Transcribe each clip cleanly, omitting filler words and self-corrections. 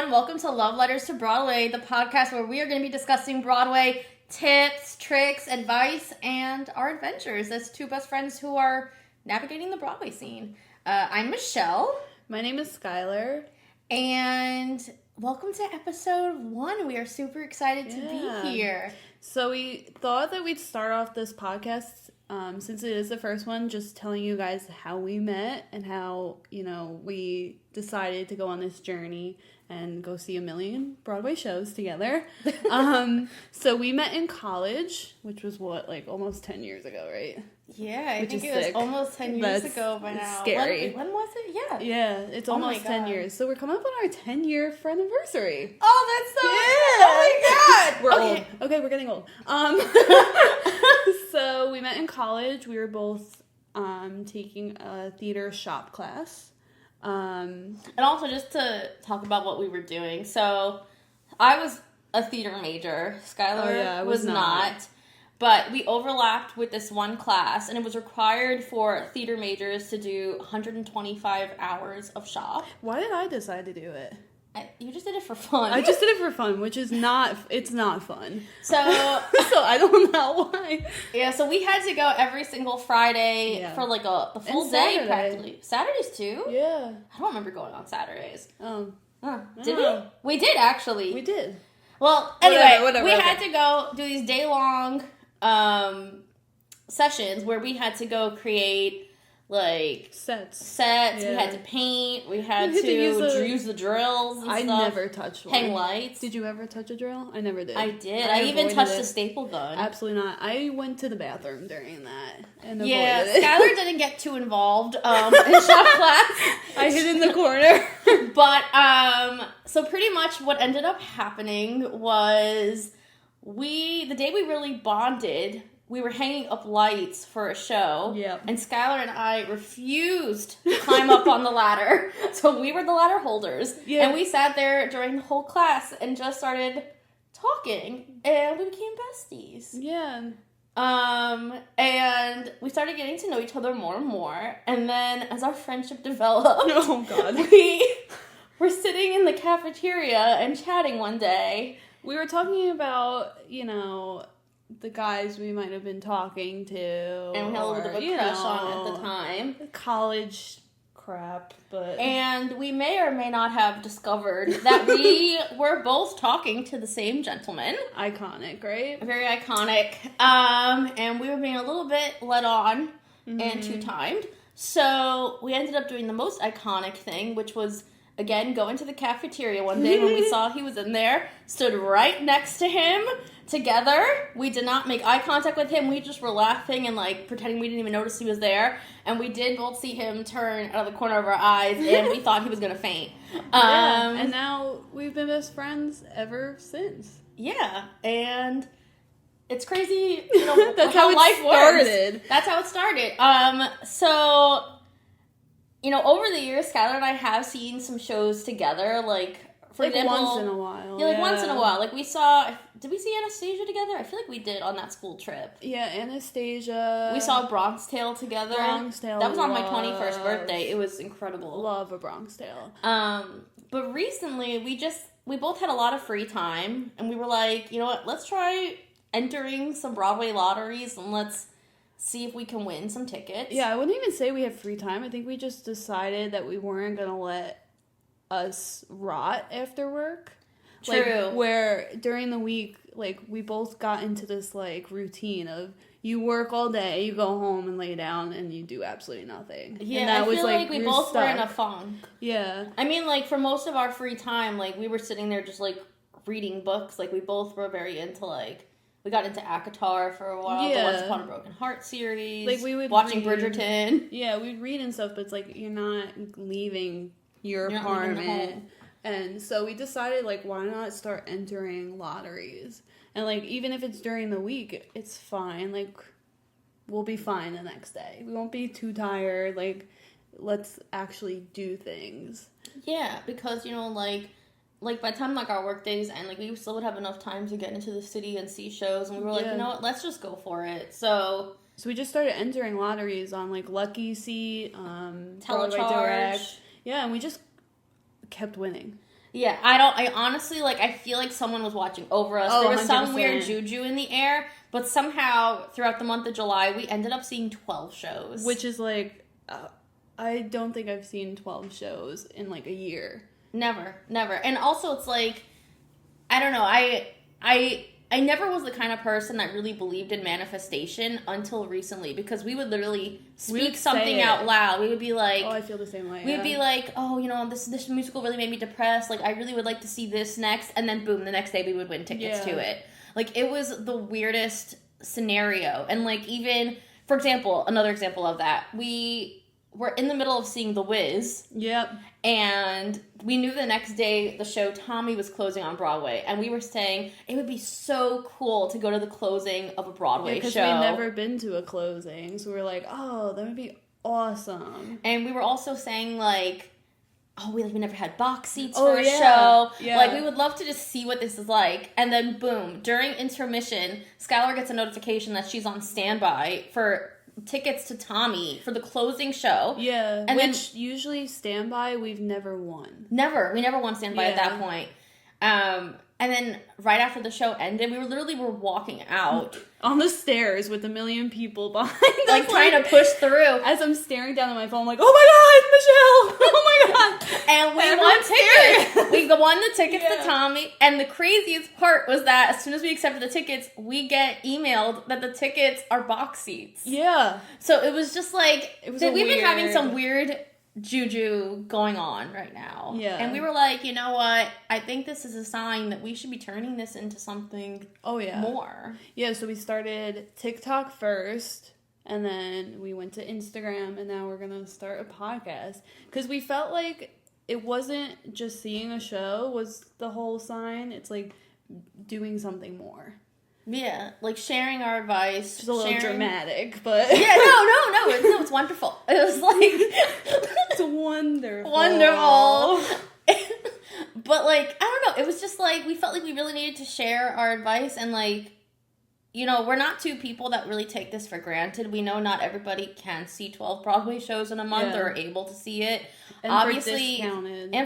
everyone. Welcome to Love Letters to Broadway, the podcast where we are going to be discussing Broadway tips, tricks, advice, and our adventures as two best friends who are navigating the Broadway scene. I'm Michelle. My name is Skylar. And welcome to episode 1. We are super excited to be here. So we thought that we'd start off this podcast, since it is the first one, just telling you guys how we met and how, we decided to go on this journey and go see a million Broadway shows together. So we met in college, which was almost 10 years ago, right? Yeah, I think it was almost 10 years ago by now. Scary. When was it? Yeah. Yeah, it's almost 10 years. So we're coming up on our 10-year anniversary. Oh, that's so exciting. Oh my God. We're old. Okay, we're getting old. So we met in college. We were both taking a theater shop class. And also just to talk about what we were doing. So I was a theater major. Skylar was not. But we overlapped with this one class, and it was required for theater majors to do 125 hours of shop. Why did I decide to do it? You just did it for fun. I just did it for fun, which is it's not fun. So I don't know why. Yeah, so we had to go every single Friday for the full day practically. Saturdays too? Yeah. I don't remember going on Saturdays. Did we? We did, actually. We did. Well, anyway, whatever, we had to go do these day-long sessions where we had to go create sets. Yeah. We had to paint. We had to use the drills and stuff. I never touched one. Hang lights. Did you ever touch a drill? I never did. I did. I even touched a staple gun. Absolutely not. I went to the bathroom during that and avoided Yeah, it. Skylar didn't get too involved in shop class. I hid in the corner. But so pretty much what ended up happening was the day we really bonded, we were hanging up lights for a show. Yep. And Skylar and I refused to climb up on the ladder. So we were the ladder holders. Yeah. And we sat there during the whole class and just started talking. And we became besties. Yeah. And we started getting to know each other more and more. And then as our friendship developed, oh God, we were sitting in the cafeteria and chatting one day. We were talking about, the guys we might have been talking to. And we had a little bit of a crush on at the time. College crap, but... And we may or may not have discovered that we were both talking to the same gentleman. Iconic, right? Very iconic. And we were being a little bit led on and two-timed. So we ended up doing the most iconic thing, which was, again, go into the cafeteria one day when we saw he was in there, stood right next to him together. We did not make eye contact with him. We just were laughing and pretending we didn't even notice he was there. And we did both see him turn out of the corner of our eyes, and we thought he was going to faint. And now we've been best friends ever since. Yeah, and it's crazy, That's how life started. Works. That's how it started. So, over the years, Skylar and I have seen some shows together, for example, once in a while. Yeah, once in a while. Did we see Anastasia together? I feel like we did on that school trip. Yeah, Anastasia. We saw Bronx Tale together. Bronx Tale. That was on my 21st birthday. It was incredible. Love A Bronx Tale. But recently, we both had a lot of free time, and we were like, you know what, let's try entering some Broadway lotteries, and let's see if we can win some tickets. Yeah, I wouldn't even say we had free time. I think we just decided that we weren't going to let us rot after work. True. Where during the week, we both got into this, routine of you work all day, you go home and lay down, and you do absolutely nothing. Yeah, and that I was, feel like we both stuck. were in a funk. Yeah. I mean, for most of our free time, we were sitting there just, reading books. We both were very into, we got into ACOTAR for a while, the Once Upon a Broken Heart series, we would watching read, Bridgerton. Yeah, we'd read and stuff, but it's you're not leaving your apartment. And so we decided, why not start entering lotteries? And, even if it's during the week, it's fine. We'll be fine the next day. We won't be too tired. Let's actually do things. Yeah, because, by the time, our work days end, we still would have enough time to get into the city and see shows. And we were you know what, let's just go for it. So we just started entering lotteries on, Lucky Seat, Telecharge. Broadway Direct. Yeah, and we just kept winning. Yeah, I honestly, like, I feel like someone was watching over us. Oh, There was some 100%. weird juju in the air, but somehow, throughout the month of July, we ended up seeing 12 shows. Which is, like, I don't think I've seen 12 shows in, like, a year. Never. And also, it's like, I don't know, I never was the kind of person that really believed in manifestation until recently, because we would literally speak something out loud. We would be like... Oh, I feel the same way. We'd be like, oh, you know, this musical really made me depressed. Like, I really would like to see this next. And then, boom, the next day we would win tickets to it. Like, it was the weirdest scenario. And, like, even, for example, another example of that, we were in the middle of seeing The Wiz. Yep. And we knew the next day the show Tommy was closing on Broadway. And we were saying it would be so cool to go to the closing of a Broadway show. Because we'd never been to a closing. So we were like, oh, that would be awesome. And we were also saying, like, oh, we never had box seats for a show. Yeah. Like, we would love to just see what this is like. And then, boom, during intermission, Skylar gets a notification that she's on standby for tickets to Tommy for the closing show. Yeah, and which usually standby we've never won. We never won standby at that point. And then right after the show ended, we were walking out on the stairs with a million people behind us, like trying to push through. As I'm staring down at my phone, I'm like, oh my God, Michelle! Oh my God! And we won tickets. We won the tickets to Tommy. And the craziest part was that as soon as we accepted the tickets, we get emailed that the tickets are box seats. Yeah. So it was just like, we've been having some weird juju going on right now. Yeah. And we were like, you know what? I think this is a sign that we should be turning this into something more. Yeah, so we started TikTok first, and then we went to Instagram, and now we're going to start a podcast. Because we felt like it wasn't just seeing a show was the whole sign. It's like doing something more. Yeah, like sharing our advice. Just a little dramatic, but... Yeah, no, it's wonderful. It was like... It's wonderful. But, like, I don't know. It was just, like, we felt like we really needed to share our advice. And, like, you know, we're not two people that really take this for granted. We know not everybody can see 12 Broadway shows in a month or are able to see it. And obviously,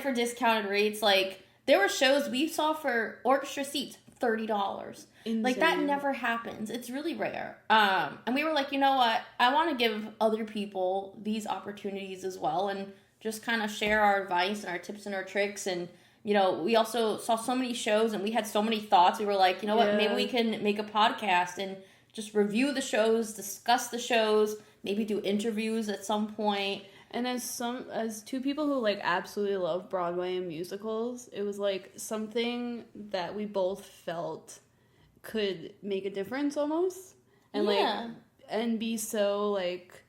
for discounted rates. Like, there were shows we saw for orchestra seats, $30. Insane. Like, that never happens. It's really rare. And we were like, you know what? I want to give other people these opportunities as well and just kind of share our advice and our tips and our tricks. And, you know, we also saw so many shows and we had so many thoughts. We were like, you know what? Maybe we can make a podcast and just review the shows, discuss the shows, maybe do interviews at some point. And as two people who, like, absolutely love Broadway and musicals, it was, like, something that we both felt could make a difference almost. And, like, and be so, like,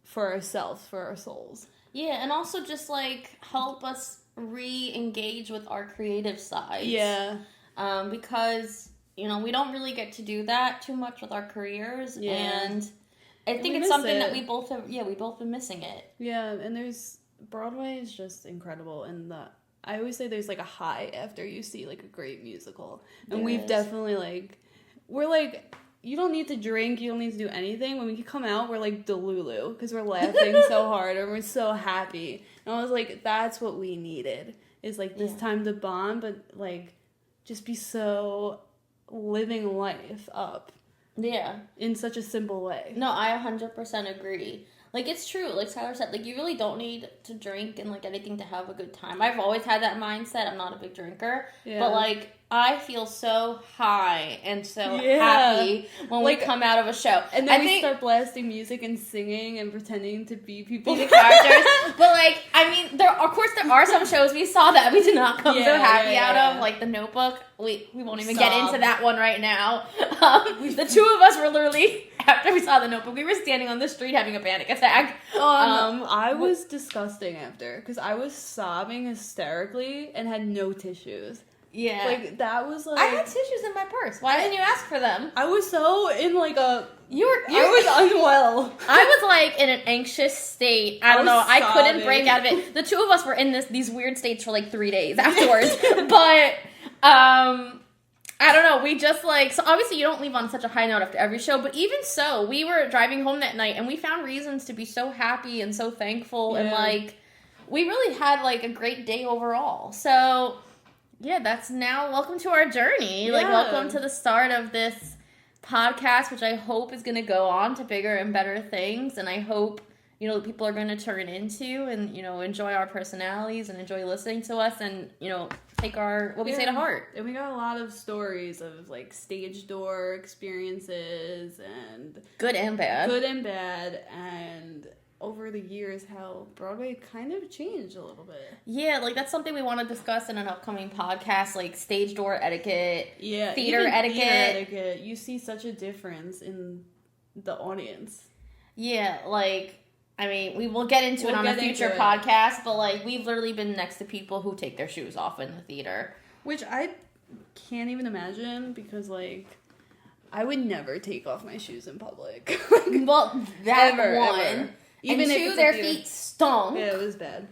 for ourselves, for our souls. Yeah, and also just, like, help us re-engage with our creative sides. Yeah. Because, you know, we don't really get to do that too much with our careers. Yeah. And I think it's something that we both have, we've both been missing it. Yeah, and Broadway is just incredible, and I always say there's, like, a high after you see, like, a great musical. And we've definitely, like, we're, like, you don't need to drink, you don't need to do anything. When we come out, we're, like, Delulu, because we're laughing so hard, and we're so happy. And I was like, that's what we needed, is, like, this time to bond, but, like, just be so living life up. Yeah. In such a simple way. No, I 100% agree. Like, it's true. Like Skylar said, like, you really don't need to drink and, like, anything to have a good time. I've always had that mindset. I'm not a big drinker. Yeah. But, like, I feel so high and so happy when we come out of a show. And then we start blasting music and singing and pretending to be people. Be the characters. But, like, I mean, there are some shows we saw that we did not come so happy out of. Like, The Notebook. We won't even get into that one right now. The two of us were literally, after we saw The Notebook, we were standing on the street having a panic attack. I was disgusting after, because I was sobbing hysterically and had no tissues. Yeah. Like, that was, like... I had tissues in my purse. Why didn't you ask for them? I was so in, like, I was unwell. I was, like, in an anxious state. I don't know. Sobbing. I couldn't break out of it. The two of us were in these weird states for, like, 3 days afterwards. But, I don't know. We just, like... So, obviously, you don't leave on such a high note after every show. But even so, we were driving home that night, and we found reasons to be so happy and so thankful. Yeah. And, like, we really had, like, a great day overall. So... yeah, that's now welcome to our journey. Like, welcome to the start of this podcast, which I hope is going to go on to bigger and better things. And I hope, people are going to turn into and, enjoy our personalities and enjoy listening to us and, take what we say to heart. And we got a lot of stories of, like, stage door experiences and... Good and bad. And over the years, how Broadway kind of changed a little bit. Yeah, like, that's something we want to discuss in an upcoming podcast, like, stage door etiquette, theater etiquette. Theater etiquette. You see such a difference in the audience. Yeah, like... I mean, we will get into it on a future podcast, but, like, we've literally been next to people who take their shoes off in the theater. Which I can't even imagine because, like, I would never take off my shoes in public. Well, that ever. Even and two, their feet stunk. Yeah, it was bad.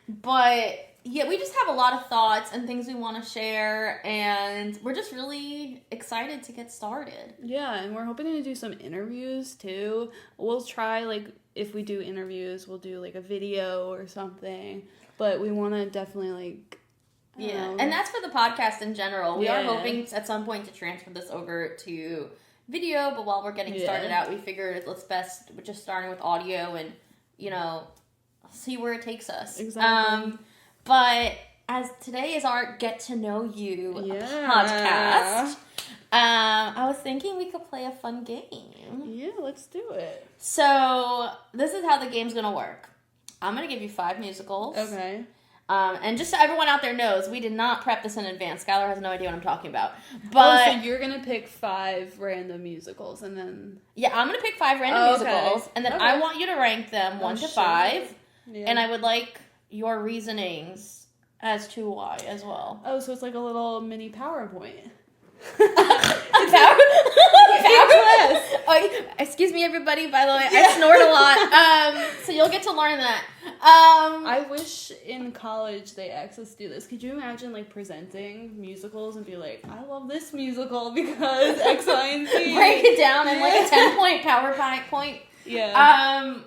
But, yeah, we just have a lot of thoughts and things we want to share, and we're just really excited to get started. Yeah, and we're hoping to do some interviews, too. We'll try, like... If we do interviews, we'll do, like, a video or something. But we want to definitely, like... And that's for the podcast in general. We are hoping at some point to transfer this over to video. But while we're getting started out, we figured it's best just starting with audio and, see where it takes us. Exactly. But as today is our Get to Know You podcast... I was thinking we could play a fun game. Yeah, let's do it. So, this is how the game's going to work. I'm going to give you 5 musicals. Okay. And just so everyone out there knows, we did not prep this in advance. Skylar has no idea what I'm talking about. But so you're going to pick 5 random musicals and then... Yeah, I'm going to pick 5 random musicals. And then I want you to rank them 1 to 5. Yeah. And I would like your reasonings as to why as well. Oh, so it's like a little mini PowerPoint. Excuse me, everybody. By the way, I snort a lot. So you'll get to learn that. I wish in college they asked us to do this. Could you imagine like presenting musicals and be like, I love this musical because X, Y, and Z. Break it down in like a 10-point PowerPoint. Yeah.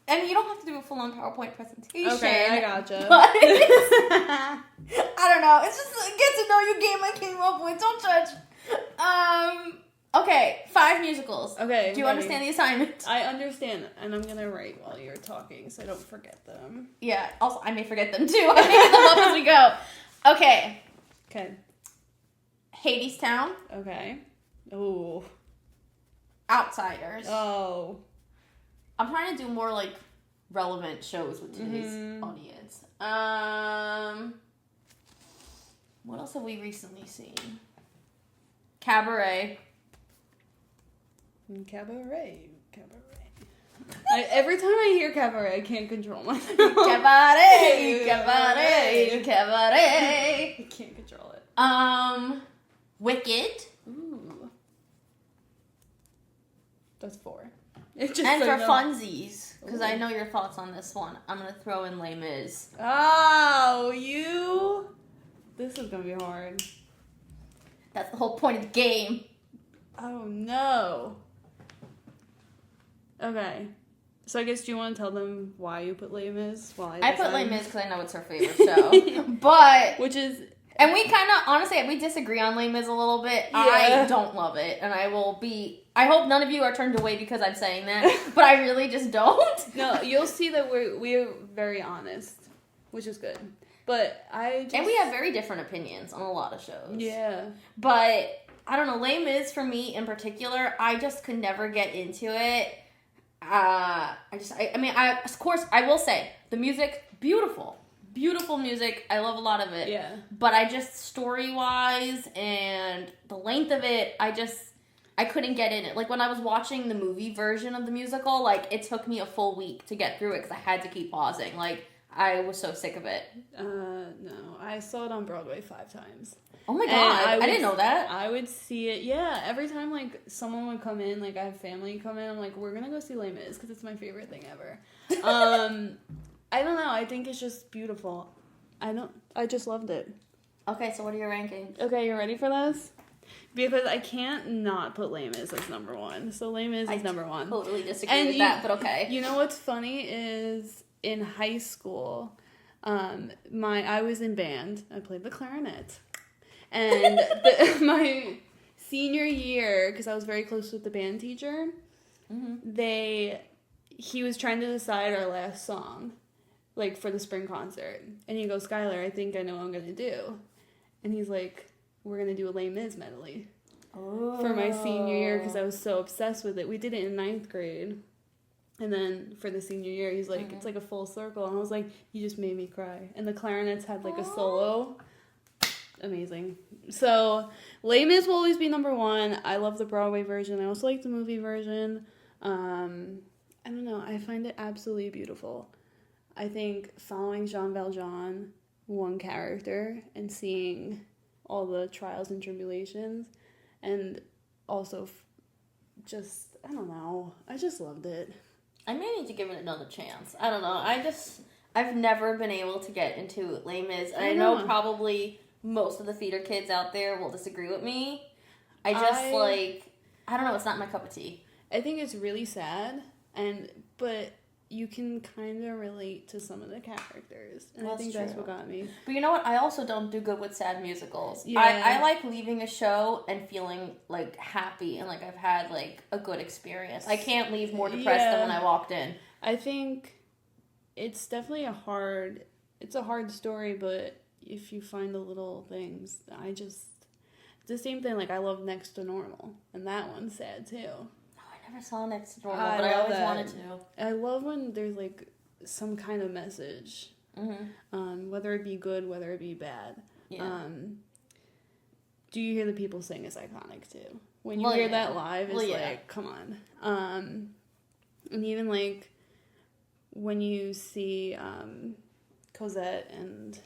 And you don't have to do a full-on PowerPoint presentation. Okay, I gotcha. But I don't know. It's just a get to know you game I came up with. Don't judge. Okay, 5 musicals. Okay. Do you understand the assignment? I understand, and I'm gonna write while you're talking so I don't forget them. Yeah. Also, I may forget them too. I may get them up as we go. Okay. Okay. Hadestown. Okay. Ooh. Outsiders. Oh. I'm trying to do more, like, relevant shows with today's audience. What else have we recently seen? Cabaret. Cabaret. Every time I hear cabaret, I can't control myself. Cabaret. I can't control it. Wicked. Ooh. That's 4. And for funsies, because I know your thoughts on this one, I'm going to throw in Les Mis. Oh, this is going to be hard. That's the whole point of the game. Oh, no. Okay. So I guess, do you want to tell them why you put Les Mis? I put Les Mis because I know it's her favorite show. But... Which is... And we kind of, honestly, we disagree on Les Mis a little bit. Yeah. I don't love it, and I hope none of you are turned away because I'm saying that, but I really just don't. No, you'll see that we're very honest, which is good. But And we have very different opinions on a lot of shows. Yeah. But, I don't know, Les Mis, for me in particular, I just could never get into it. Of course, I will say, the music, beautiful. Beautiful music. I love a lot of it. Yeah. But I just, story-wise and the length of it, I couldn't get in it. Like, when I was watching the movie version of the musical, like, it took me a full week to get through it because I had to keep pausing. Like, I was so sick of it. No. I saw it on Broadway 5 times. Oh my god. I didn't know that. I would see it. Yeah. Every time, like, someone would come in, like, I have family come in, I'm like, we're gonna go see Les Mis because it's my favorite thing ever. I don't know. I think it's just beautiful. I just loved it. Okay, so what are your rankings? Okay, you ready for this? Because I can't not put Les Mis as number 1. So Les Mis is number 1. I totally disagree with that, but okay. You know what's funny is in high school, I was in band. I played the clarinet. And my senior year, because I was very close with the band teacher, he was trying to decide our last song, like, for the spring concert. And he goes, Skylar, I think I know what I'm going to do. And he's like, we're going to do a Les Mis medley. Oh. For my senior year, because I was so obsessed with it. We did it in 9th grade. And then for the senior year, he's like, it's like a full circle. And I was like, you just made me cry. And the clarinets had like a solo. Amazing. So Les Mis will always be number one. I love the Broadway version. I also like the movie version. I don't know. I find it absolutely beautiful. I think following Jean Valjean, one character, and seeing all the trials and tribulations, and also just, I don't know. I just loved it. I may need to give it another chance. I don't know. I've never been able to get into Les Mis. And I know probably most of the theater kids out there will disagree with me. I don't know, it's not my cup of tea. I think it's really sad, but you can kind of relate to some of the characters. And I think that's what got me. But you know what? I also don't do good with sad musicals. Yeah. I like leaving a show and feeling, like, happy and, like, I've had, like, a good experience. I can't leave more depressed than when I walked in. I think it's definitely a hard story, but if you find the little things, it's the same thing. Like, I love Next to Normal, and that one's sad, too. I never saw Next to Normal, but I always wanted to. I love when there's, like, some kind of message, whether it be good, whether it be bad. Yeah. Do You Hear the People Sing is iconic, too. When you hear that live, it's like, come on. And even, like, when you see Cosette and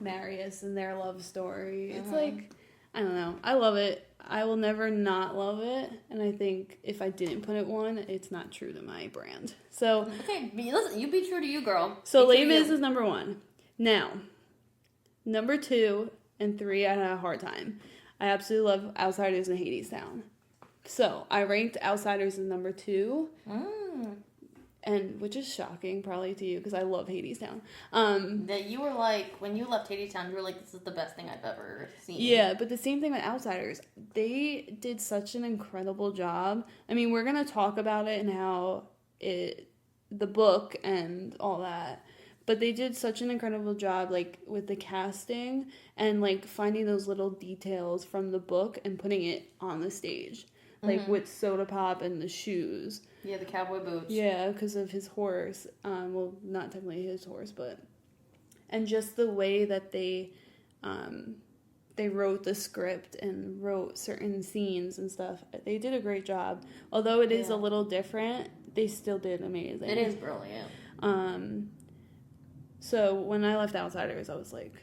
Marius and their love story, it's like, I don't know. I love it. I will never not love it, and I think if I didn't put it one, it's not true to my brand. So okay, listen, you be true to you, girl. So Les Mis is number one. Now, number 2 and 3, I had a hard time. I absolutely love Outsiders and Hadestown. So I ranked Outsiders as number 2. And which is shocking probably to you because I love Hadestown. That you were like, when you left Hadestown, you were like, this is the best thing I've ever seen. Yeah, but the same thing with Outsiders. They did such an incredible job. I mean, we're going to talk about it and how the book and all that. But they did such an incredible job, like, with the casting and, like, finding those little details from the book and putting it on the stage. Like, with Soda Pop and the shoes. Yeah, the cowboy boots. Yeah, because of his horse. Well, not technically his horse, but... And just the way that they wrote the script and wrote certain scenes and stuff. They did a great job. Although it is a little different, they still did amazing. It is brilliant. So when I left Outsiders, I was like,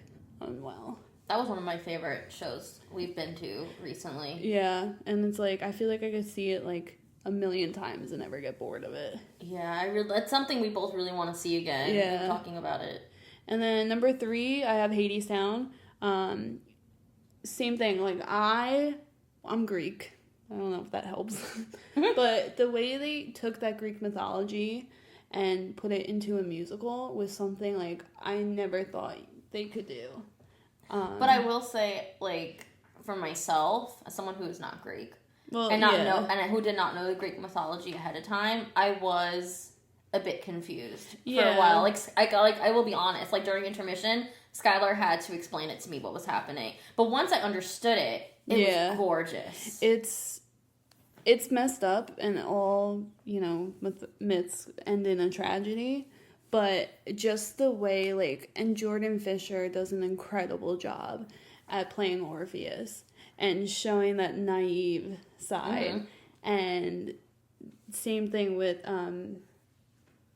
unwell. That was one of my favorite shows we've been to recently. Yeah, and it's like, I feel like I could see it, like, a million times and never get bored of it. Yeah, it's something we both really want to see again. Yeah. We're talking about it. And then number 3, I have Hadestown. Same thing, like, I'm Greek. I don't know if that helps. But the way they took that Greek mythology and put it into a musical was something, like, I never thought they could do. But I will say, like, for myself, as someone who is not Greek, and who did not know the Greek mythology ahead of time, I was a bit confused for a while. Like, I will be honest. Like, during intermission, Skylar had to explain it to me what was happening. But once I understood it, it was gorgeous. It's messed up, and all, myths end in a tragedy. But just the way, like, and Jordan Fisher does an incredible job at playing Orpheus and showing that naive side. And same thing with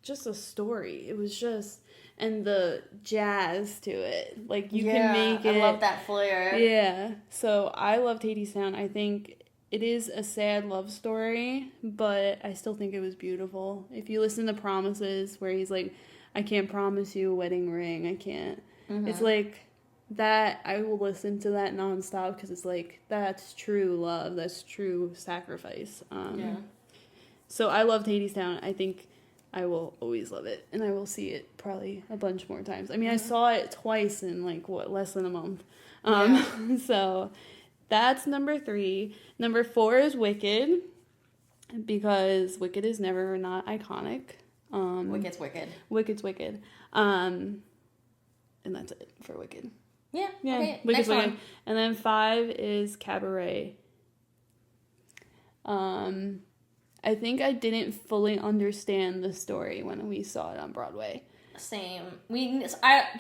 just the story. It was just, and the jazz to it. Like, you can make it. I love that flair. Yeah. So I loved Hadestown. I think it is a sad love story, but I still think it was beautiful. If you listen to Promises, where he's like, I can't promise you a wedding ring, I can't. It's like, that, I will listen to that nonstop, because it's like, that's true love, that's true sacrifice. So I loved Hadestown. I think I will always love it, and I will see it probably a bunch more times. I mean, I saw it twice in like less than a month. So that's number 3. Number 4 is Wicked, because Wicked is never not iconic. Wicked's Wicked. Wicked's Wicked. And that's it for Wicked. Yeah. Okay. Wicked's Next Wicked. one. And then 5 is Cabaret. I think I didn't fully understand the story when we saw it on Broadway. Same.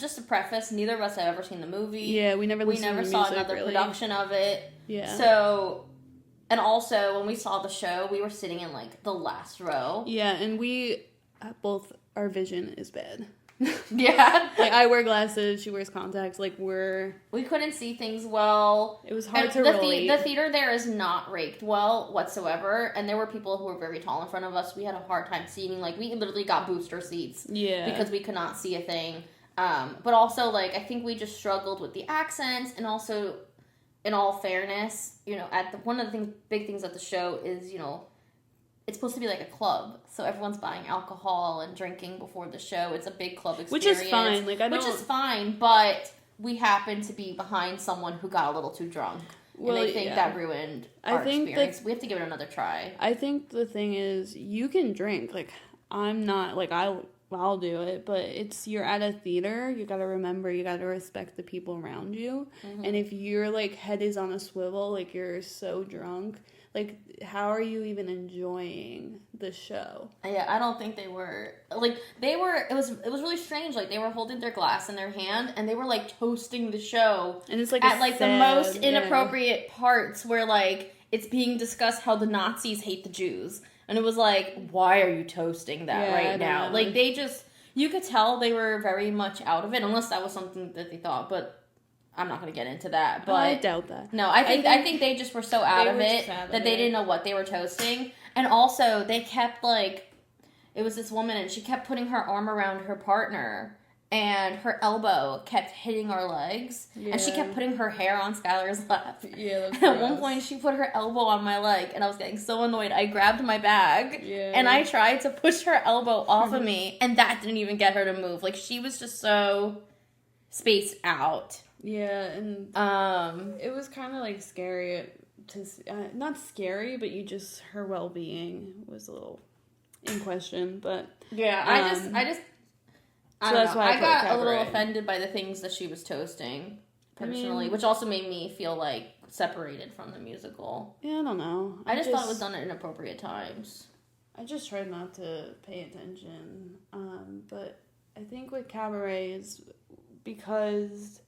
Just to preface, neither of us have ever seen the movie. Yeah, we never saw another production of it. Yeah. So, and also when we saw the show, we were sitting in like the last row. Yeah, and we both, our vision is bad. Yeah. Like, I wear glasses, she wears contacts. Like, we couldn't see things well. It was hard to relate. The theater there is not raked well whatsoever, and there were people who were very tall in front of us. We had a hard time seating. Like, we literally got booster seats. Yeah. Because we could not see a thing. But also, like, I think we just struggled with the accents, and also, in all fairness, you know, one of the big things at the show is, you know, it's supposed to be like a club, so everyone's buying alcohol and drinking before the show. It's a big club experience, which is fine. Like, which is fine, but we happen to be behind someone who got a little too drunk, and I think that ruined our experience. We have to give it another try. I think the thing is, you can drink. Like, I'm not like I'll do it, but you're at a theater. You got to remember, you got to respect the people around you, and if your like head is on a swivel, like you're so drunk. Like, how are you even enjoying the show? Yeah, I don't think they were. Like, it was really strange. Like, they were holding their glass in their hand, and they were, like, toasting the show. And it's, like, at, like, the most inappropriate parts where, like, it's being discussed how the Nazis hate the Jews. And it was like, why are you toasting that right now? Like, they just... You could tell they were very much out of it, unless that was something that they thought, but... I'm not going to get into that, but... I doubt that. No, I think they just were so out of it that they didn't know what they were toasting. And also, they kept, like... It was this woman, and she kept putting her arm around her partner, and her elbow kept hitting our legs, and she kept putting her hair on Skylar's lap. Yeah, that's At one point, she put her elbow on my leg, and I was getting so annoyed. I grabbed my bag, and I tried to push her elbow off of me, and that didn't even get her to move. Like, she was just so spaced out. Yeah, and it was kind of like scary not scary, but her well-being was a little in question. But yeah, I just I don't know. I got a little offended by the things that she was toasting personally, which also made me feel like separated from the musical. Yeah, I don't know. I just thought it was done at inappropriate times. I just tried not to pay attention. But I think with Cabaret is because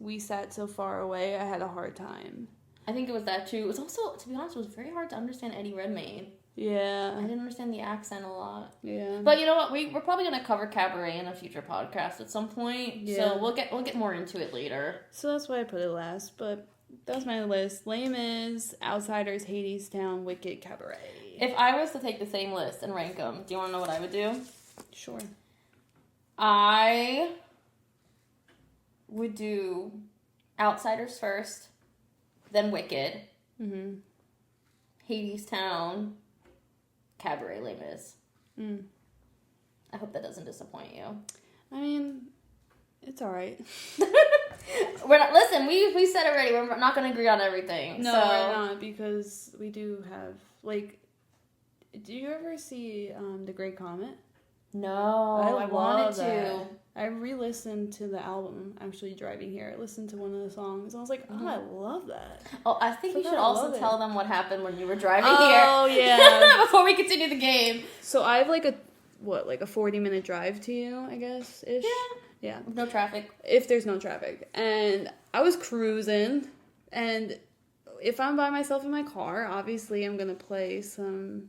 we sat so far away, I had a hard time. I think it was that too. It was also, to be honest, it was very hard to understand Eddie Redmayne. Yeah. I didn't understand the accent a lot. Yeah. But you know what? We're probably going to cover Cabaret in a future podcast at some point. Yeah. So we'll get more into it later. So that's why I put it last. But that's my list. Les Mis, Outsiders, Hadestown, Wicked, Cabaret. If I was to take the same list and rank them, do you want to know what I would do? Sure. I would do Outsiders first, then Wicked, Hadestown, Cabaret, Les Mis. I hope that doesn't disappoint you. I mean, it's all right. Listen, we said already, we're not going to agree on everything. No, so. We're not, because we do have, like, do you ever see The Great Comet? No, I wanted to. I re-listened to the album, actually, driving here. I listened to one of the songs. I was like, I love that. Oh, I think you should also tell them what happened when you were driving here. Oh, yeah. Before we continue the game. So I have, like a 40-minute drive to you, I guess, ish? Yeah. No traffic. If there's no traffic. And I was cruising, and if I'm by myself in my car, obviously I'm going to play some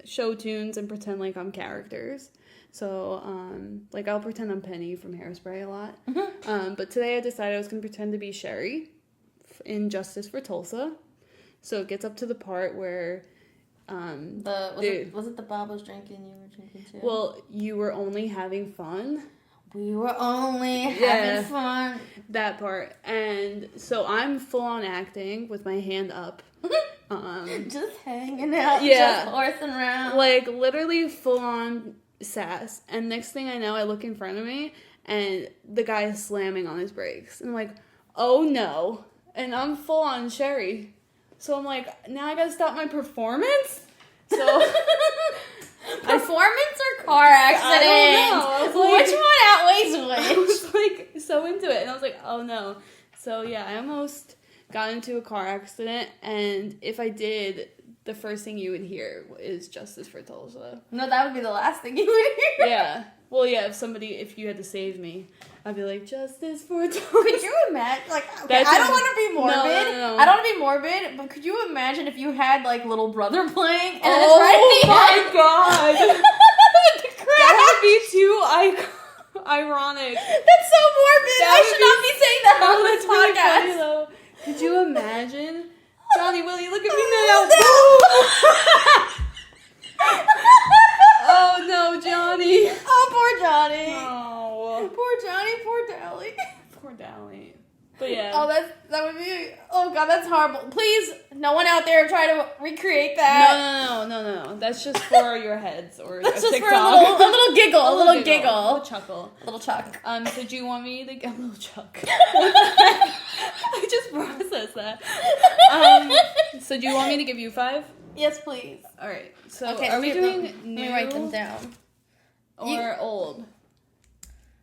show tunes and pretend like I'm characters. So, like, I'll pretend I'm Penny from Hairspray a lot. But today I decided I was going to pretend to be Sherry in Justice for Tulsa. So it gets up to the part where... was it the Bob was drinking you were drinking too? Well, you were only having fun. We were only having fun. That part. And so I'm full-on acting with my hand up. Just hanging out, just horsing around. Like, literally full-on sass. And next thing I know, I look in front of me, and the guy is slamming on his brakes. And I'm like, oh no. And I'm full on Sherry. So I'm like, now I gotta stop my performance? So... Performance or car accident? I don't know. Which one outweighs which? I was like so into it, and I was like, oh no. So yeah, I almost got into a car accident, and if I did, the first thing you would hear is Justice for Tulsa. No, that would be the last thing you would hear. Yeah. Well, yeah, if you had to save me, I'd be like, Justice for Tulsa. Could you imagine, like, okay, I don't want to be morbid. No. I don't want to be morbid, but could you imagine if you had, like, little brother playing, and oh it's right my god. the crowd. That would be too ironic. That's so morbid. I should not be saying that on this That's really podcast. funny, though. Could you imagine? Johnny, will you look at me now? Oh no, Johnny. Oh, poor Johnny. Oh. Poor Johnny, poor Dally. Poor Dally. But yeah. Oh, that would be. Oh God, that's horrible. Please, no one out there try to recreate that. No. That's just for your heads or That's just TikTok. for a little giggle, a little giggle, a little chuckle, a little chuck. So do you want me to get a little chuck? I just processed that. So do you want me to give you 5? Yes, please. All right. So Okay, are we doing let new me write them down. or old?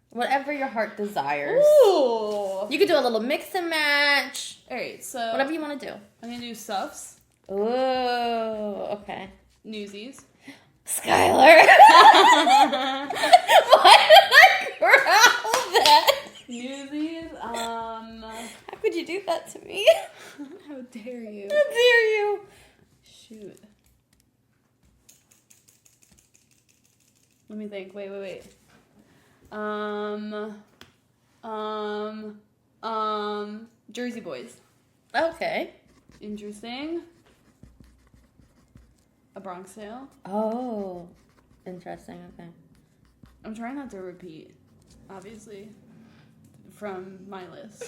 Whatever your heart desires. Ooh. You could do a little mix and match. All right. So Whatever you want to do. I'm gonna do Suffs, Ooh, okay. Newsies. Skylar. Why did I growl that? Newsies. How could you do that to me? How dare you? How dare you? Shoot. Let me think. Wait. Jersey Boys. Okay. Interesting. A Bronx Tale. Oh, interesting. Okay. I'm trying not to repeat, obviously, from my list.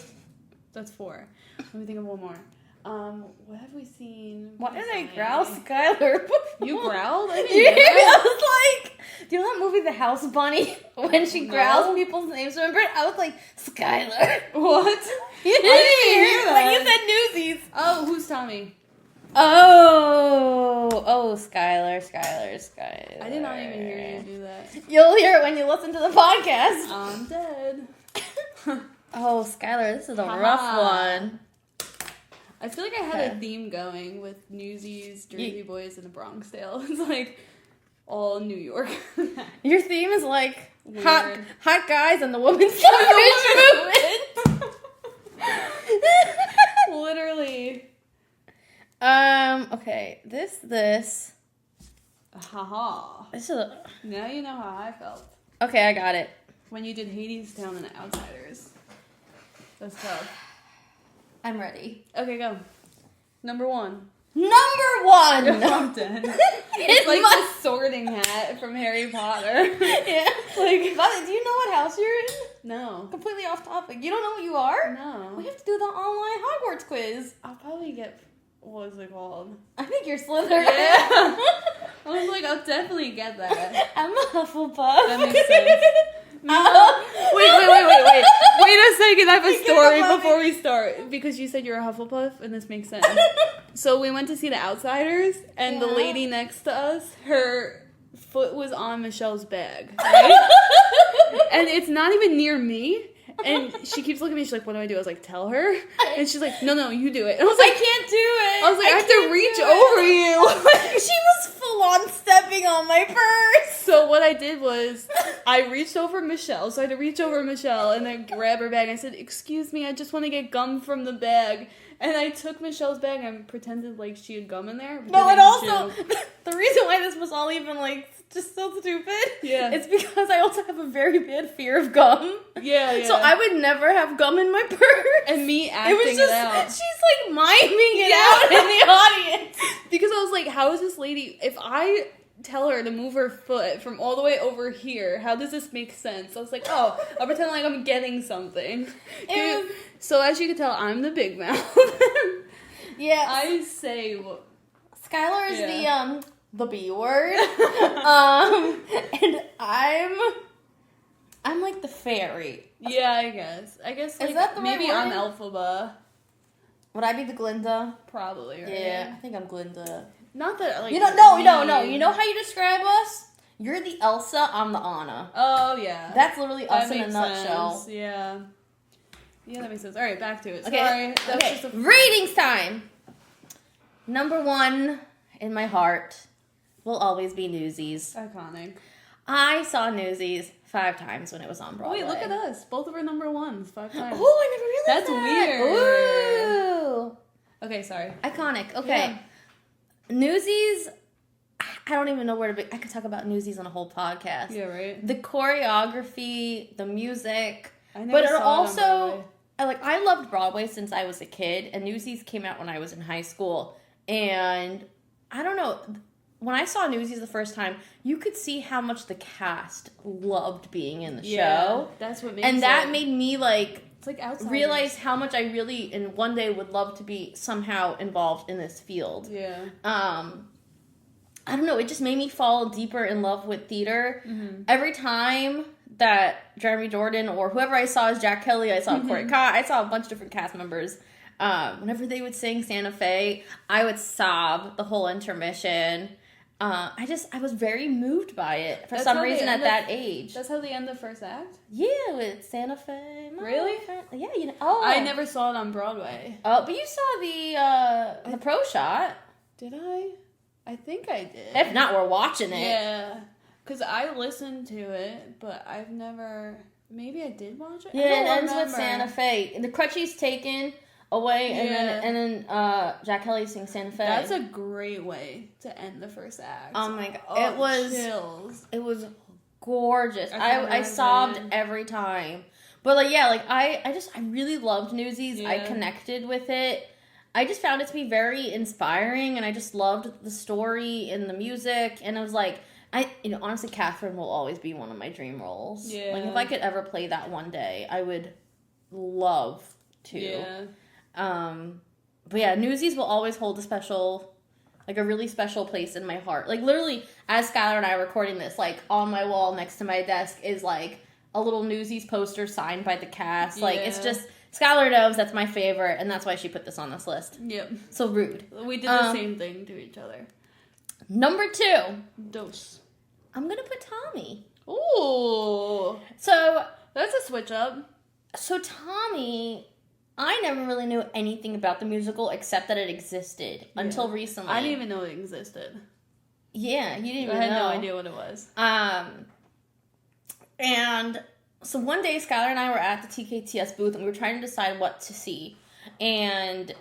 That's 4. Let me think of one more. What have we seen? Why did I growl Skylar before? You growled? I Yeah, didn't hear that. I was like, do you know that movie The House Bunny? When she growls No. people's names, remember? I was like, Skylar. What? You didn't didn't hear When that. you said Newsies. Oh, who's Tommy? Oh, Skylar. I did not even hear you do that. You'll hear it when you listen to the podcast. I'm dead. Oh, Skylar, this is a Haha. rough one. I feel like I had Okay. a theme going with Newsies, Jersey Boys, and the Bronx Tale. It's like all New York. Your theme is like Weird. hot guys and the women's suffrage movement. Literally. Okay. This Haha. is a, Now you know how I felt. okay, I got it. When you did Hadestown and the Outsiders. That's tough. I'm ready. Okay, go. Number 1. Number 1! I'm dead. It's like the sorting hat from Harry Potter. Yeah. Like, But do you know what house you're in? no. Completely off topic. You don't know what you are? No. We have to do the online Hogwarts quiz. I'll probably get, what is it called? I think you're Slytherin. Yeah. I was like, I'll definitely get that. I'm a Hufflepuff. That makes sense. Wait. Wait a second, I have a You story can't before we start. Because you said you're a Hufflepuff, and this makes sense. So we went to see The Outsiders, and the Yeah. lady next to us, her foot was on Michelle's bag, right? And it's not even near me. And she keeps looking at me, she's like, what do I do? I was like, tell her. And she's like, no, you do it. And I was I like, can't do it. I was like, I have to can't reach do over it. you. She was full on stepping on my purse. So what I did was, I reached over Michelle. So I had to reach over Michelle and then grab her bag. I said, excuse me, I just want to get gum from the bag. And I took Michelle's bag and pretended like she had gum in there. No, because and I also, knew. the reason why this was all even, like, just so stupid, Yeah. it's because I also have a very bad fear of gum. Yeah. So I would never have gum in my purse. And me acting it was just, out. she's like miming it Yeah. out in the audience. Because I was like, how is this lady, if I tell her to move her foot from all the way over here, how does this make sense? I was like, oh, I'll pretend like I'm getting something. It was- So as you can tell, I'm the big mouth. Yeah. I say, Skylar is Yeah. the the B word. And I'm like the fairy. Yeah, I guess. Like, Is that the maybe right I'm wording? Elphaba. Would I be the Glinda? Probably, right? Yeah, I think I'm Glinda. Not that, like... No. You know how you describe us? You're the Elsa, I'm the Anna. Oh, yeah. That's literally us in a makes nutshell. sense. Yeah. Yeah, that makes sense. All right, back to it. Okay. Sorry. That's Okay. just a... Ratings time. Number 1 in my heart will always be Newsies. Iconic. I saw Newsies 5 times when it was on Broadway. Wait, look at us. Both of our number 1s 5 times. Oh, I never realized That's that. weird. Ooh. Okay, sorry. Iconic. Okay. Yeah. Newsies, I don't even know where to be. I could talk about Newsies on a whole podcast. Yeah, right? The choreography, the music. I never But it saw it on also, Broadway. I loved Broadway since I was a kid, and Newsies came out when I was in high school. And I don't know, when I saw Newsies the first time, you could see how much the cast loved being in the show. That's what makes And that it... made me, like, It's like outsiders. realize how much I really, in one day, would love to be somehow involved in this field. Yeah. I don't know, it just made me fall deeper in love with theater. Mm-hmm. Every time that Jeremy Jordan or whoever I saw as Jack Kelly, I saw Corey Cott, I saw a bunch of different cast members. Whenever they would sing Santa Fe, I would sob the whole intermission. I was very moved by it for some reason at that age. That's how they end the first act? Yeah, with Santa Fe. Really? Yeah, you know. Oh, I never saw it on Broadway. Oh, but you saw the pro shot. Did I? I think I did. If not, we're watching it. Yeah. Because I listened to it, but I've never... Maybe I did watch it? Yeah, it ends with Santa Fe. And the Crutchy's taken away, and then Jack Kelly sings Santa Fe. That's a great way to end the first act. Oh my god. Oh, it was chills. It was gorgeous. I I sobbed every time. But I really loved Newsies. I Yeah. connected with it. I just found it to be very inspiring, and I just loved the story and the music, and I was like, honestly, Catherine will always be one of my dream roles. Yeah. Like, if I could ever play that one day, I would love to. Yeah. But yeah, Newsies will always hold a really special place in my heart. Like, literally, as Skylar and I are recording this, like, on my wall next to my desk is, like, a little Newsies poster signed by the cast. Like, it's just... Skylar knows that's my favorite, and that's why she put this on this list. Yep. So rude. We did the same thing to each other. Number 2. Dose. I'm going to put Tommy. Ooh. So That's a switch up. So Tommy, I never really knew anything about the musical except that it existed until recently. I didn't even know it existed. Yeah, you didn't even know. I had no idea what it was. And so one day, Skylar and I were at the TKTS booth, and we were trying to decide what to see. And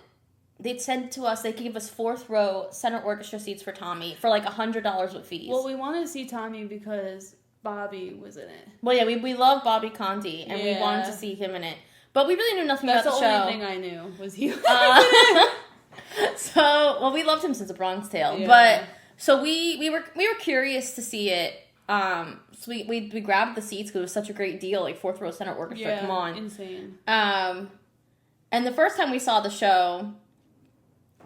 they'd said to us they could give us 4th row center orchestra seats for Tommy for like $100 with fees. Well, we wanted to see Tommy because Bobby was in it. Well, yeah, we love Bobby Conti, and we wanted to see him in it. But we really knew nothing about the show. That's the only thing I knew was he. We loved him since A Bronx Tale. Yeah. But so we were curious to see it. So we grabbed the seats because it was such a great deal, like 4th row center orchestra. Yeah, come on, insane. And the first time we saw the show,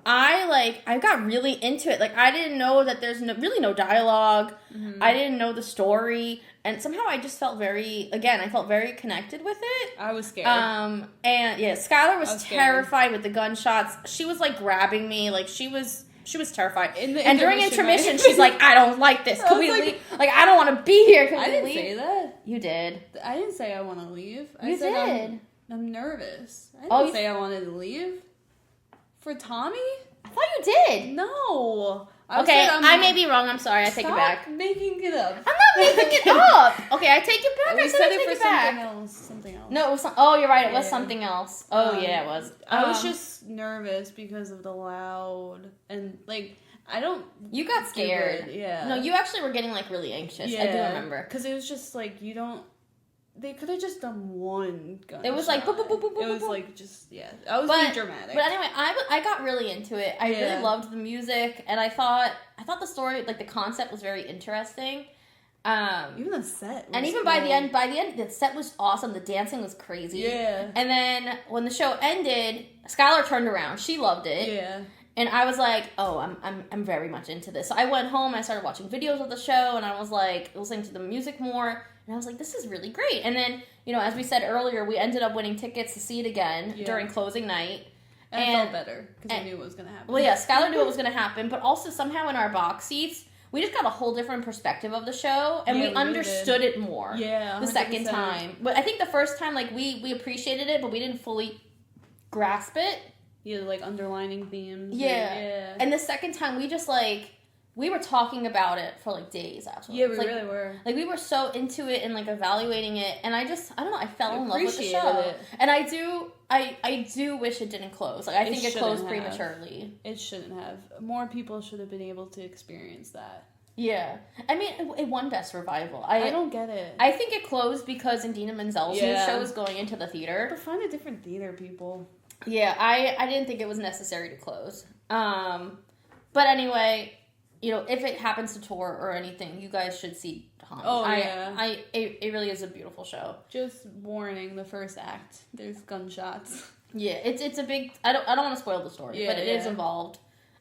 I got really into it. Like, I didn't know that there's really no dialogue. Mm-hmm. I didn't know the story, and somehow I just felt very connected with it. I was scared. And yeah, Skylar was terrified with the gunshots. She was like grabbing me, like she was terrified. And during intermission, she's like, "I don't like this. Can we leave? Like, I don't want to be here. Can we didn't leave?" say that. You did. I didn't say I want to leave. You did. I'm nervous. I didn't say I wanted to leave. For Tommy? I thought you did. No. I may be wrong. I'm sorry. I take it back. Stop making it up. I'm not making it up. Okay, I take it back. We I said I it take for it back. something else. No, it was you're right. It was something else. Oh, yeah, it was. I was just nervous because of the loud and, like, I don't... You got scared. Yeah. No, you actually were getting, like, really anxious. Yeah. I do remember. Because it was just, like, you don't... They could have just done one gunshot. It was like boop, boop, boop, boop, boop. It was like just I was being dramatic. But anyway, I got really into it. I really loved the music, and I thought the story, like the concept, was very interesting. Even the set. Was and even by the end, the set was awesome. The dancing was crazy. Yeah. And then when the show ended, Skylar turned around. She loved it. Yeah. And I was like, oh, I'm very much into this. So I went home and I started watching videos of the show, and I was like listening to the music more, and I was like, this is really great. And then, as we said earlier, we ended up winning tickets to see it again during closing night. And I felt better because I knew what was going to happen. Well, yeah, Skylar knew what was going to happen, but also somehow in our box seats, we just got a whole different perspective of the show, and we understood it more the second time. But I think the first time, like, we appreciated it, but we didn't fully grasp it. Yeah, like, underlining themes. Yeah. And the second time, we just, like, we were talking about it for, like, days afterwards. Yeah, we like, really were. Like, we were so into it and, like, evaluating it, and I don't know, I fell in love with the show. It. And I do wish it didn't close. Like, I think it closed prematurely. It shouldn't have. More people should have been able to experience that. Yeah. I mean, it won Best Revival. I don't get it. I think it closed because Indina Menzel's new show is going into the theater. But find a different theater, people. Yeah, I didn't think it was necessary to close. But anyway, if it happens to tour or anything, you guys should see Tommy. Oh, yeah. It really is a beautiful show. Just warning, the first act, there's gunshots. Yeah, it's a big... I don't want to spoil the story, but it is involved.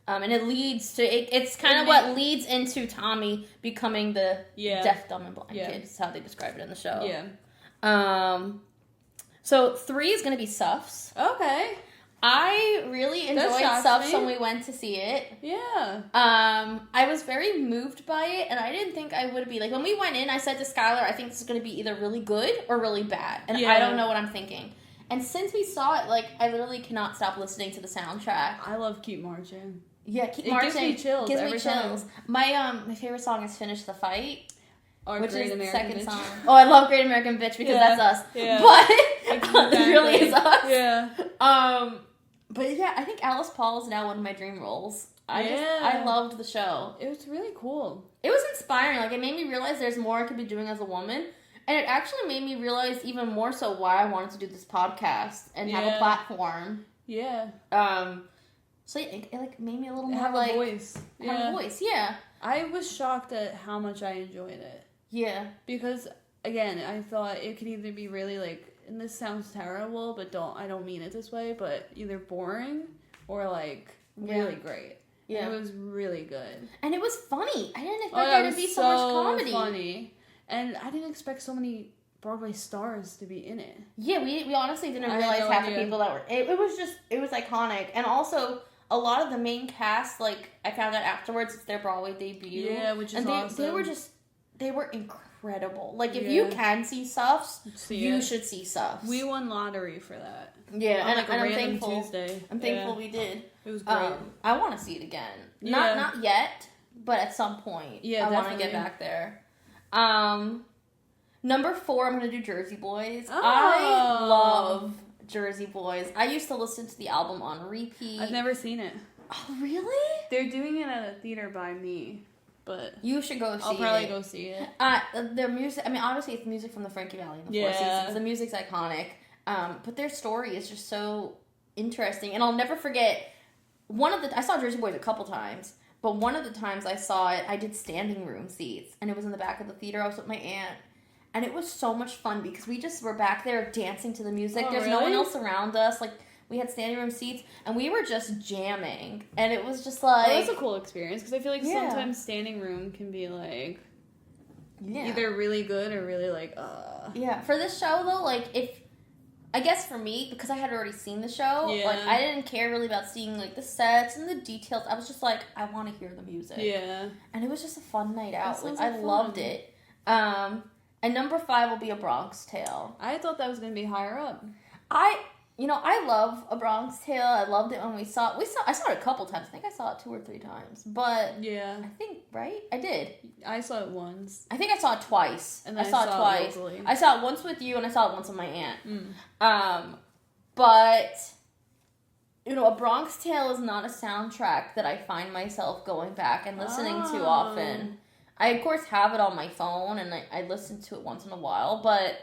And it leads to... It's kind of what leads into Tommy becoming the deaf, dumb, and blind kid. Is how they describe it in the show. Yeah. So 3 is going to be Suffs. Okay. I really enjoyed Suffs when we went to see it. Yeah. I was very moved by it, and I didn't think I would be. Like, when we went in, I said to Skylar, I think this is going to be either really good or really bad. And I don't know what I'm thinking. And since we saw it, like, I literally cannot stop listening to the soundtrack. I love Keep Marching. Yeah, Keep Marching. It gives me chills every time. My favorite song is Finish the Fight. Which is the second song. Oh, I love Great American Bitch because that's us. Yeah. But it really is us. Yeah. But yeah, I think Alice Paul is now one of my dream roles. I loved the show. It was really cool. It was inspiring. Like, it made me realize there's more I could be doing as a woman. And it actually made me realize even more so why I wanted to do this podcast and have a platform. Yeah. So it like made me a little more have like... a voice. Have a voice, yeah. I was shocked at how much I enjoyed it. Yeah. Because, again, I thought it could either be really, like, and this sounds terrible, but I don't mean it this way, but either boring or, like, really great. Yeah. And it was really good. And it was funny. I didn't expect there to be so much comedy. Funny. And I didn't expect so many Broadway stars to be in it. Yeah, we honestly didn't realize half the people that were... It was iconic. And also... A lot of the main cast, like, I found out afterwards, it's their Broadway debut. Yeah, which is awesome. They were incredible. Like, if you can see Suffs, you should see Suffs. We won lottery for that. Yeah, and I'm thankful. Tuesday. I'm thankful we did. It was great. I want to see it again. Not yet, but at some point. Yeah, I want to get back there. Number 4, I'm going to do Jersey Boys. Oh. I love Jersey Boys. I used to listen to the album on repeat. I've never seen it. Oh, really? They're doing it at a theater by me, but... You should go see it. I'll probably go see it. Their music... I mean, obviously, it's music from the Frankie Valli and the Four Seasons. The music's iconic. But their story is just so interesting. And I'll never forget... I saw Jersey Boys a couple times, but one of the times I saw it, I did standing room seats. And it was in the back of the theater. I was with my aunt. And it was so much fun because we just were back there dancing to the music. Oh, There's really? no one else around us. Like, we had standing room seats, and we were just jamming. And it was just like... Well, that's a cool experience, because I feel like sometimes standing room can be, like, either really good or really, like, Yeah, for this show, though, like, I guess for me, because I had already seen the show, like, I didn't care really about seeing, like, the sets and the details. I was just like, I want to hear the music. Yeah. And it was just a fun night out. Like, I loved it. And number 5 will be A Bronx Tale. I thought that was going to be higher up. I love A Bronx Tale. I loved it when I saw it a couple times. I think I saw it 2 or 3 times. But I think, right? I did. I saw it once. I think I saw it twice. And I saw it twice. Locally. I saw it once with you and I saw it once with my aunt. But A Bronx Tale is not a soundtrack that I find myself going back and listening to often. I, of course, have it on my phone, and I listen to it once in a while, but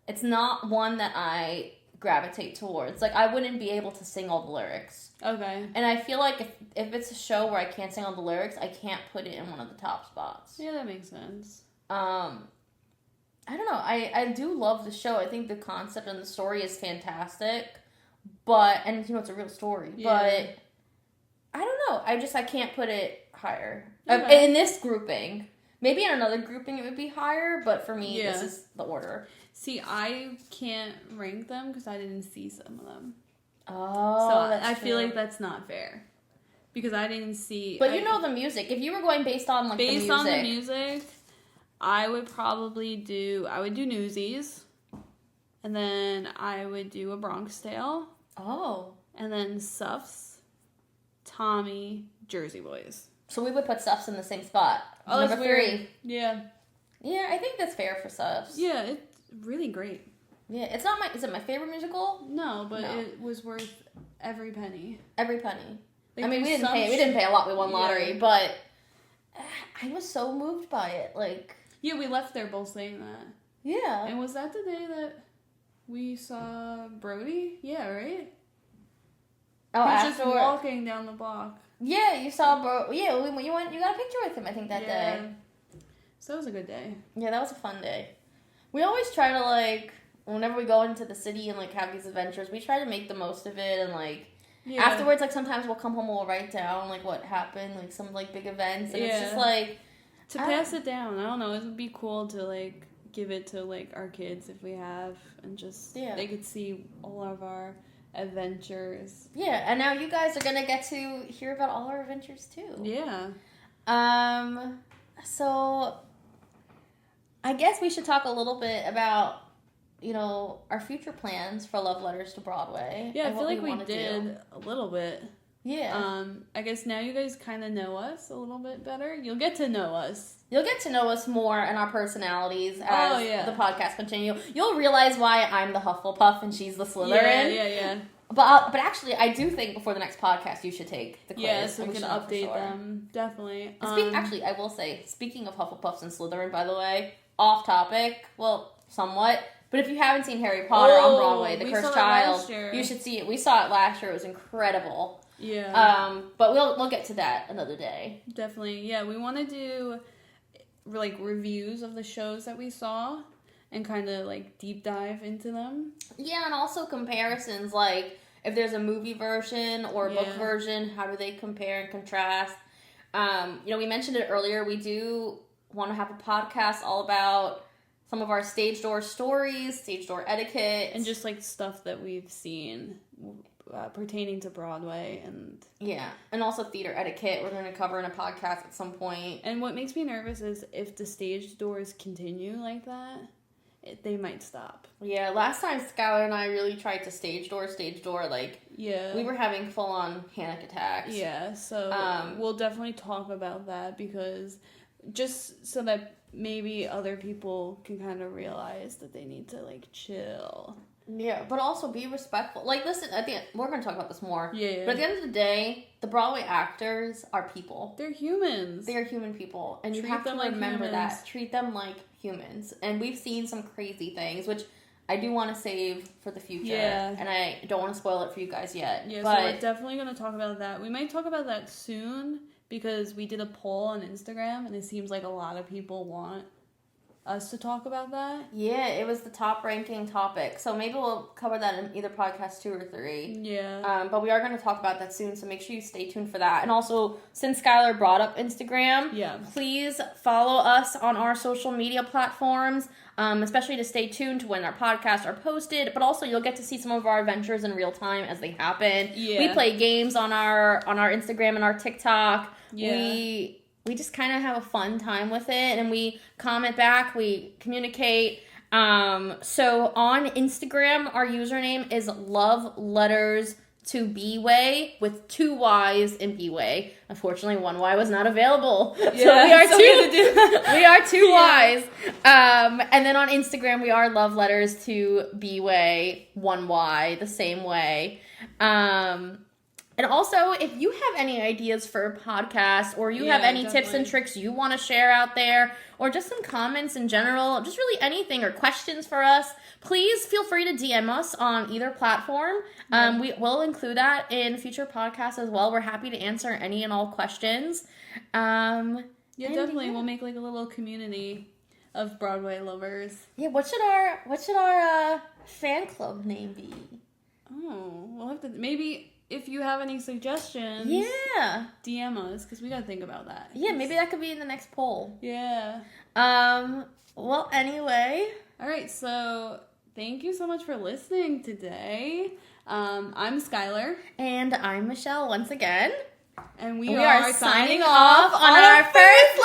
it's not one that I gravitate towards. Like, I wouldn't be able to sing all the lyrics. Okay. And I feel like if it's a show where I can't sing all the lyrics, I can't put it in one of the top spots. Yeah, that makes sense. I don't know. I do love the show. I think the concept and the story is fantastic, and, it's a real story, but... I don't know. I can't put it higher. Okay. In this grouping. Maybe in another grouping it would be higher, but for me, Yeah. this is the order. See, I can't rank them because I didn't see some of them. Oh, so that's I true. feel like that's not fair. Because I didn't see... But you know the music. If you were going based on, like, based the music. on the music, I would probably do Newsies. And then I would do A Bronx Tale. Oh. And then Suffs, Tommy, Jersey Boys. So we would put Suffs in the same spot. Oh, Number that's weird. 3. Yeah. Yeah, I think that's fair for Suffs. Yeah, it's really great. Yeah, it's not is it my favorite musical? No, but it was worth every penny. Every penny. Like, I mean, we didn't pay a lot. We won lottery, Yeah. but I was so moved by it. Like, Yeah, we left there both saying that. yeah. And was that the day that we saw Brody? Yeah, right? Oh, He was just afterward. walking down the block. Yeah, you saw bro. Yeah, you got a picture with him. I think that day. So that was a good day. Yeah, that was a fun day. We always try to, like, whenever we go into the city and, like, have these adventures, we try to make the most of it, and, like, afterwards, like, sometimes we'll come home and we'll write down, like, what happened, like, some, like, big events, and it's just, like... To pass it down, I don't know, it would be cool to, like, give it to, like, our kids if we have, and just, they could see all of our adventures. Yeah, and now you guys are gonna get to hear about all our adventures, too. Yeah. So... I guess we should talk a little bit about, you know, our future plans for Love Letters to Broadway. Yeah, I feel like we did a little bit. Yeah. I guess now you guys kind of know us a little bit better. You'll get to know us. You'll get to know us more and our personalities as the podcast continue. You'll realize why I'm the Hufflepuff and she's the Slytherin. Yeah. But actually, I do think before the next podcast, you should take the quiz. Yeah, so we can update them. Definitely. Actually, I will say, speaking of Hufflepuffs and Slytherin, by the way, off topic, well, somewhat, but if you haven't seen Harry Potter on Broadway, The Cursed Child, you should see it. We saw it last year. It was incredible. Yeah. But we'll get to that another day. Definitely. Yeah, we want to do, like, reviews of the shows that we saw and kind of, like, deep dive into them. Yeah, and also comparisons, like, if there's a movie version or a book version, how do they compare and contrast? You know, we mentioned it earlier, we do want to have a podcast all about some of our stage door stories, stage door etiquette. And just, like, stuff that we've seen pertaining to Broadway and... Yeah, and also theater etiquette we're going to cover in a podcast at some point. And what makes me nervous is if the stage doors continue like that, they might stop. Yeah, last time Skylar and I really tried to stage door, like, we were having full-on panic attacks. Yeah, so we'll definitely talk about that because just so that maybe other people can kind of realize that they need to, like, chill. Yeah, but also be respectful. Like, listen, we're going to talk about this more. Yeah. But at the end of the day, the Broadway actors are people. They're humans. They are human people. And you have to remember that. Treat them like humans. And we've seen some crazy things, which I do want to save for the future. Yeah. And I don't want to spoil it for you guys yet. Yeah, but so we're definitely going to talk about that. We might talk about that soon because we did a poll on Instagram and it seems like a lot of people want us to talk about that. Yeah, it was the top ranking topic. So maybe we'll cover that in either podcast 2 or 3. Yeah. But we are going to talk about that soon, so make sure you stay tuned for that. And also, since Skylar brought up Instagram, please follow us on our social media platforms, especially to stay tuned to when our podcasts are posted. But also, you'll get to see some of our adventures in real time as they happen. Yeah. We play games on our Instagram and our TikTok. Yeah. We just kind of have a fun time with it, and we comment back, we communicate. So on Instagram, our username is Love Letters to B-Way with 2 Y's in B-Way. Unfortunately, 1 Y was not available. Yeah, so we are 2 Y's. And then on Instagram, we are Love Letters to B-Way, 1 Y, the same way. And also, if you have any ideas for a podcast or you have any tips and tricks you want to share out there or just some comments in general, just really anything or questions for us, please feel free to DM us on either platform. We will include that in future podcasts as well. We're happy to answer any and all questions. Definitely. We'll make like a little community of Broadway lovers. Yeah, what should our fan club name be? Oh, we'll have to... Maybe... if you have any suggestions, DM us, because we gotta think about that. Yeah, maybe that could be in the next poll. Yeah. Well, anyway. All right, so thank you so much for listening today. I'm Skylar. And I'm Michelle once again. And we are signing off on our first